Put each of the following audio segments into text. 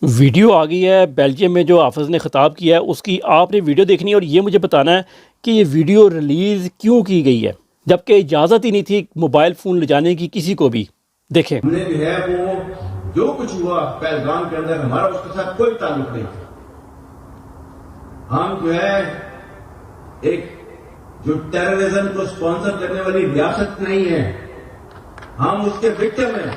Video आ गई है Belgium में जो हाफ़िज़ ने ख़िताब किया है उसकी आपने वीडियो देखनी है और ये मुझे बताना है कि ये वीडियो रिलीज़ क्यों की गई है जबकि इजाज़त ही नहीं थी मोबाइल फ़ोन ले जाने की किसी को भी। देखें। हमने जो है वो जो कुछ हुआ पहलगाम के अंदर हमारा उसके साथ कोई ताल्लुक नहीं। हम जो है एक जो टेररिज्म को स्पॉन्सर करने वाली रियासत नहीं है, हम उसके विक्टिम हैं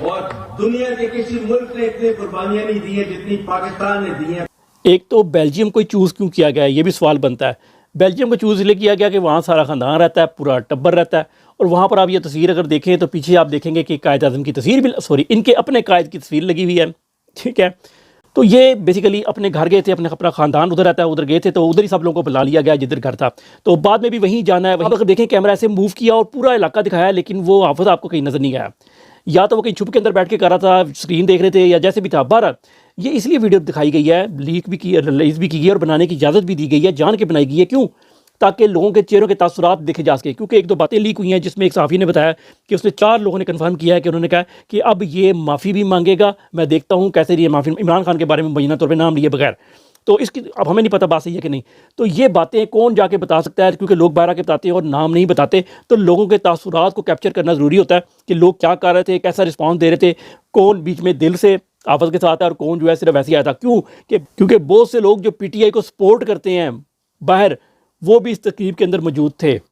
और दुनिया के किसी मुल्क ने इतनी कुर्बानियां नहीं दी है जितनी पाकिस्तान ने दी है। एक तो बेल्जियम को चूज़ क्यों किया गया है ये भी सवाल बनता है। बेल्जियम को चूज़ इसलिए किया गया कि वहाँ सारा ख़ानदान रहता है, पूरा टब्बर रहता है और वहाँ पर आप ये तस्वीर अगर देखें तो पीछे आप देखेंगे कि कायद आज़म की तस्वीर भी, सॉरी, इनके अपने कायद की तस्वीर लगी हुई है। ठीक है, तो ये बेसिकली अपने घर गए थे, अपना ख़ानदान उधर रहता है, उधर गए थे तो उधर ही सब लोगों को बुला लिया गया जिधर घर था। तो बाद में भी वहीं जाना है। वहीं अगर देखें कैमरा ऐसे मूव किया और पूरा इलाका दिखाया लेकिन वो हाफ़िज़ आपको कहीं नज़र नहीं आया। या तो वो कहीं छुप के अंदर बैठ के कर रहा था, स्क्रीन देख रहे थे या जैसे भी था। बहरहाल ये इसलिए वीडियो दिखाई गई है, लीक भी की, रिलीज़ भी की गई है और बनाने की इजाज़त भी दी गई है, जान के बनाई गई है। क्यों? ताकि लोगों के चेहरों के तासुरात देखे जा सके। क्योंकि एक दो बातें लीक हुई हैं जिसमें एक सहाफ़ी ने बताया कि उसने 4 लोगों ने कन्फर्म किया है कि उन्होंने कहा कि अब ये माफ़ी भी मांगेगा। मैं देखता हूँ कैसे ये माफ़ी, इमरान खान के बारे में मुबैना तौर पे नाम लिए बगैर। तो इसकी अब हमें नहीं पता बात सही है कि नहीं। तो ये बातें कौन जाके बता सकता है, क्योंकि लोग बाहर आके बताते हैं और नाम नहीं बताते। तो लोगों के तासुरात को कैप्चर करना ज़रूरी होता है कि लोग क्या कर रहे थे, कैसा रिस्पॉन्स दे रहे थे, कौन बीच में दिल से हाफ़िज़ के साथ है और कौन जो है सिर्फ वैसे ही आया था। क्यों? कि क्योंकि बहुत से लोग जो पीटीआई को सपोर्ट करते हैं बाहर, वो भी इस तकरीब के अंदर मौजूद थे।